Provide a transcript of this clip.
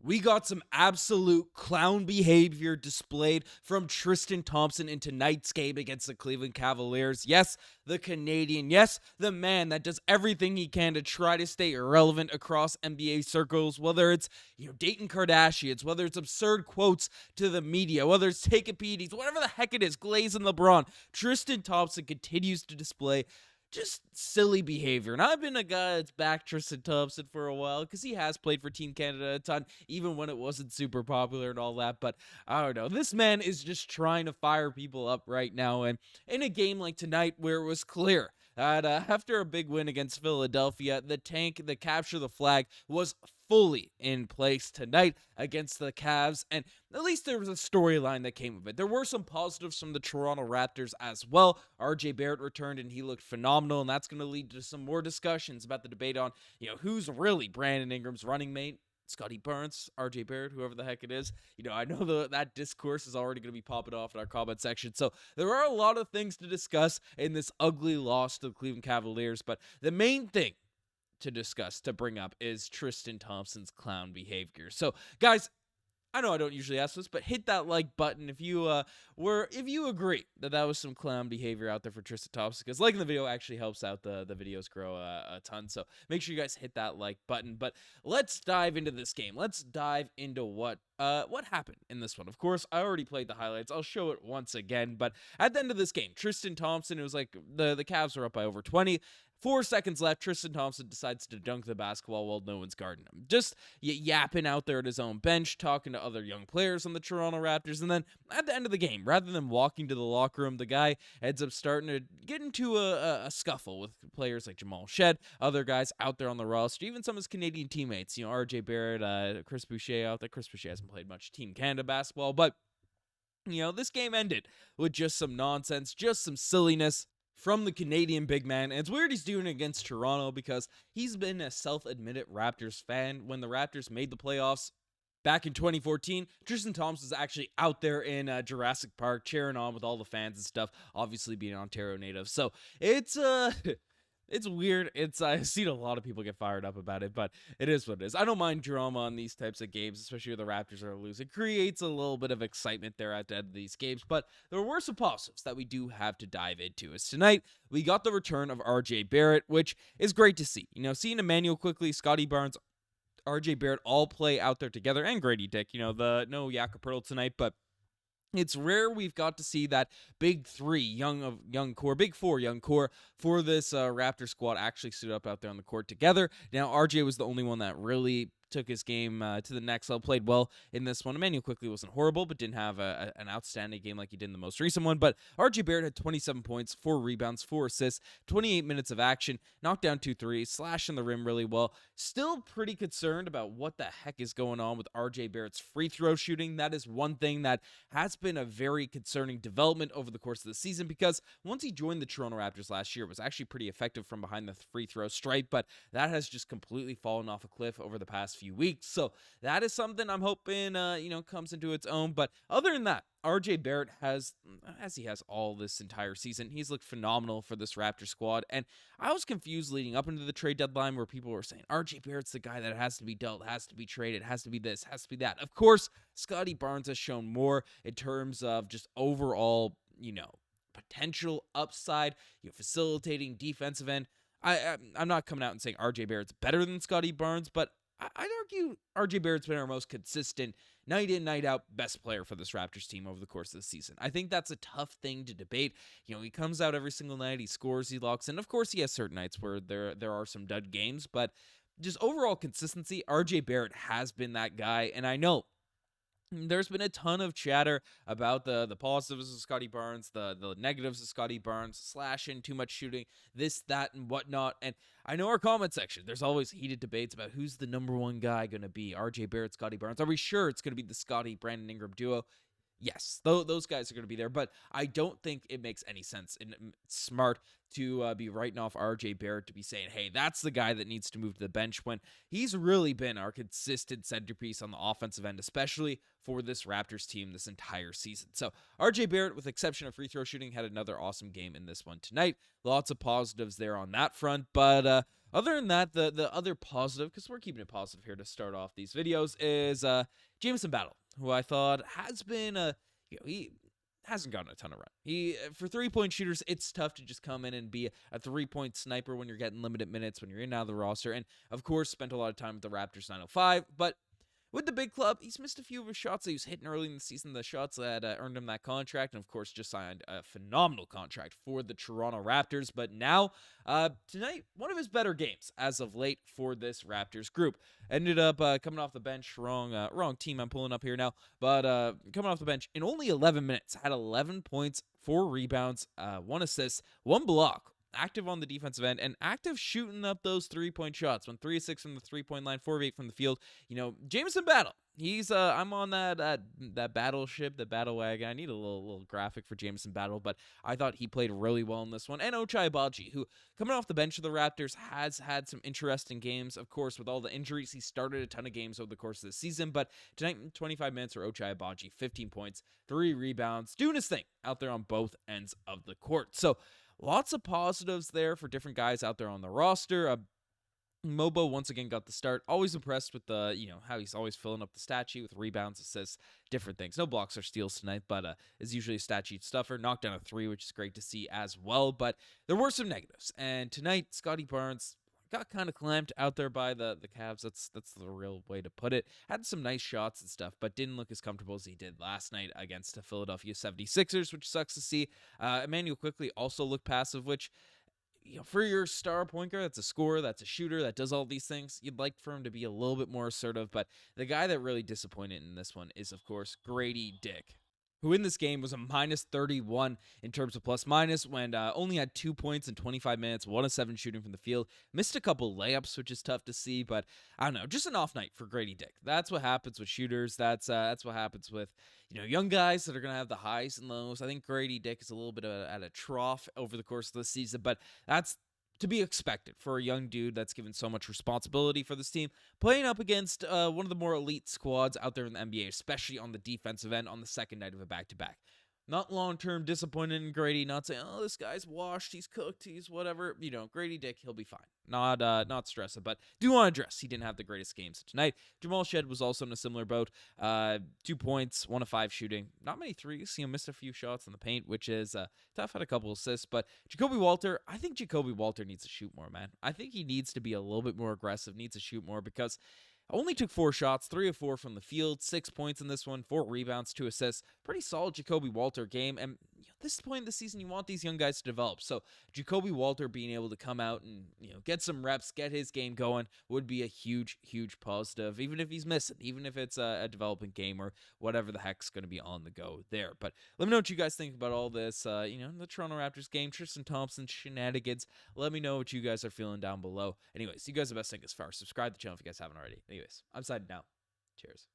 We got some absolute clown behavior displayed from Tristan Thompson in tonight's game against the Cleveland Cavaliers. Yes, the Canadian. Yes, the man that does everything he can to try to stay irrelevant across NBA circles, whether it's, dating Kardashians, whether it's absurd quotes to the media, whether it's take a PEDs, whatever the heck it is, glazing LeBron. Tristan Thompson continues to display just silly behavior. And I've been a guy that's backed Tristan Thompson for a while because he has played for Team Canada a ton, even when it wasn't super popular and all that. But I don't know. This man is just trying to fire people up right now. And in a game like tonight where it was clear that after a big win against Philadelphia, the capture the flag was fully in place tonight against the Cavs, and at least there was a storyline that came of it. There were some positives from the Toronto Raptors as well. RJ Barrett returned and he looked phenomenal, and that's going to lead to some more discussions about the debate on, who's really Brandon Ingram's running mate. Scottie Barnes, RJ Barrett, whoever the heck it is. I know that discourse is already going to be popping off in our comment section. So there are a lot of things to discuss in this ugly loss to the Cleveland Cavaliers. But the main thing to discuss, to bring up, is Tristan Thompson's clown behavior. So, guys, I know I don't usually ask this, but hit that like button if you agree that was some clown behavior out there for Tristan Thompson, because liking the video actually helps out the videos grow a ton. So make sure you guys hit that like button. But let's dive into this game. Let's dive into what happened in this one. Of course, I already played the highlights. I'll show it once again. But at the end of this game, Tristan Thompson, it was like the Cavs were up by over 20. 4 seconds left, Tristan Thompson decides to dunk the basketball while no one's guarding him. Just yapping out there at his own bench, talking to other young players on the Toronto Raptors. And then at the end of the game, rather than walking to the locker room, the guy ends up starting to get into a scuffle with players like Jamal Shead, other guys out there on the roster, even some of his Canadian teammates. RJ Barrett, Chris Boucher out there. Chris Boucher hasn't played much Team Canada basketball, but this game ended with just some nonsense, just some silliness from the Canadian big man. And it's weird he's doing it against Toronto because he's been a self-admitted Raptors fan. When the Raptors made the playoffs back in 2014, Tristan Thompson's actually out there in Jurassic Park cheering on with all the fans and stuff, obviously being an Ontario native. So it's it's weird. I've seen a lot of people get fired up about it, but it is what it is. I don't mind drama on these types of games, especially when the Raptors are losing. It creates a little bit of excitement there at the end of these games, but there were some positives that we do have to dive into. As tonight, we got the return of RJ Barrett, which is great to see. Seeing Immanuel Quickley, Scottie Barnes, RJ Barrett all play out there together, and Gradey Dick, no Jakob Poeltl tonight, but it's rare we've got to see that big three big four young core for this Raptor squad actually stood up out there on the court together. Now, RJ was the only one that really took his game to the next level, played well in this one. Immanuel Quickley wasn't horrible, but didn't have an outstanding game like he did in the most recent one. But RJ Barrett had 27 points, 4 rebounds, 4 assists, 28 minutes of action, knocked down 2 threes, slashing the rim really well. Still pretty concerned about what the heck is going on with RJ Barrett's free throw shooting. That is one thing that has been a very concerning development over the course of the season, because once he joined the Toronto Raptors last year, it was actually pretty effective from behind the free throw stripe, but that has just completely fallen off a cliff over the past few weeks. So that is something I'm hoping comes into its own. But other than that, RJ Barrett has, as he has all this entire season, he's looked phenomenal for this Raptor squad. And I was confused leading up into the trade deadline where people were saying RJ Barrett's the guy that has to be dealt, has to be traded, has to be this, has to be that. Of course, Scottie Barnes has shown more in terms of just overall, potential upside, facilitating defensive end. I'm not coming out and saying RJ Barrett's better than Scottie Barnes, but I'd argue RJ Barrett's been our most consistent, night in, night out, best player for this Raptors team over the course of the season. I think that's a tough thing to debate. He comes out every single night, he scores, he locks in. Of course, he has certain nights where there are some dud games, but just overall consistency, RJ Barrett has been that guy. And I know there's been a ton of chatter about the positives of Scottie Barnes, the negatives of Scottie Barnes, slashing, too much shooting, this, that, and whatnot. And I know our comment section, there's always heated debates about who's the number one guy going to be, RJ Barrett, Scottie Barnes. Are we sure it's going to be the Scottie Brandon Ingram duo? Yes, those guys are going to be there, but I don't think it makes any sense and smart to be writing off RJ Barrett to be saying, hey, that's the guy that needs to move to the bench, when he's really been our consistent centerpiece on the offensive end, especially for this Raptors team this entire season. So RJ Barrett, with exception of free throw shooting, had another awesome game in this one tonight. Lots of positives there on that front, but Other than that, the other positive, because we're keeping it positive here to start off these videos, is Jamison Battle, who I thought has been he hasn't gotten a ton of run. For 3-point shooters, it's tough to just come in and be a 3-point sniper when you're getting limited minutes, when you're in and out of the roster, and of course spent a lot of time with the Raptors 905, but with the big club, he's missed a few of his shots that he was hitting early in the season, the shots that earned him that contract, and of course just signed a phenomenal contract for the Toronto Raptors. But now, tonight, one of his better games as of late for this Raptors group. Ended up coming off the bench, wrong team I'm pulling up here now, but coming off the bench in only 11 minutes, had 11 points, 4 rebounds, 1 assist, 1 block. Active on the defensive end, and active shooting up those 3-point shots. Went 3 of 6 from the 3-point line, 4 of 8 from the field. Jamison Battle. He's I'm on that battleship, the battle wagon. I need a little graphic for Jamison Battle, but I thought he played really well in this one. And Ochai Agbaji, who coming off the bench of the Raptors has had some interesting games. Of course, with all the injuries, he started a ton of games over the course of the season. But tonight, 25 minutes for Ochai Agbaji, 15 points, 3 rebounds, doing his thing out there on both ends of the court. So lots of positives there for different guys out there on the roster. Mobo once again got the start. Always impressed with the, how he's always filling up the stat sheet with rebounds, assists, different things. No blocks or steals tonight, but is usually a stat sheet stuffer. Knocked down a 3, which is great to see as well. But there were some negatives. And tonight, Scottie Barnes got kind of clamped out there by the Cavs. That's the real way to put it. Had some nice shots and stuff, but didn't look as comfortable as he did last night against the Philadelphia 76ers, which sucks to see. Immanuel Quickley also looked passive, which, for your star point guard, that's a scorer, that's a shooter, that does all these things, you'd like for him to be a little bit more assertive. But the guy that really disappointed in this one is, of course, Gradey Dick, who in this game was a minus 31 in terms of plus minus, when only had 2 points in 25 minutes, 1 of 7 shooting from the field, missed a couple layups, which is tough to see, but I don't know, just an off night for Gradey Dick. That's what happens with shooters. That's what happens with young guys that are going to have the highs and lows. I think Gradey Dick is a little bit at a trough over the course of the season, but that's to be expected for a young dude that's given so much responsibility for this team, playing up against one of the more elite squads out there in the NBA, especially on the defensive end on the second night of a back-to-back. Not long-term disappointed in Gradey, not saying, oh, this guy's washed, he's cooked, he's whatever. Gradey Dick, he'll be fine. Not stressing, but do want to address he didn't have the greatest games tonight. Jamal Shead was also in a similar boat. 2 points, 1 of 5 shooting. Not many threes. Missed a few shots in the paint, which is tough. Had a couple assists, but Jakobe Poeltl, I think Jakobe Poeltl needs to shoot more, man. I think he needs to be a little bit more aggressive, needs to shoot more, because only took 4 shots, 3 of 4 from the field, 6 points in this one, 4 rebounds, 2 assists. Pretty solid Jakobe Poeltl game. And at this point in the season, you want these young guys to develop. So Jakobe Poeltl being able to come out and get some reps, get his game going, would be a huge, huge positive. Even if he's missing, even if it's a developing game or whatever the heck's going to be on the go there. But let me know what you guys think about all this. The Toronto Raptors game, Tristan Thompson, shenanigans. Let me know what you guys are feeling down below. Anyways, you guys are the best thing as far. Subscribe to the channel if you guys haven't already. Anyways, I'm signing out. Cheers.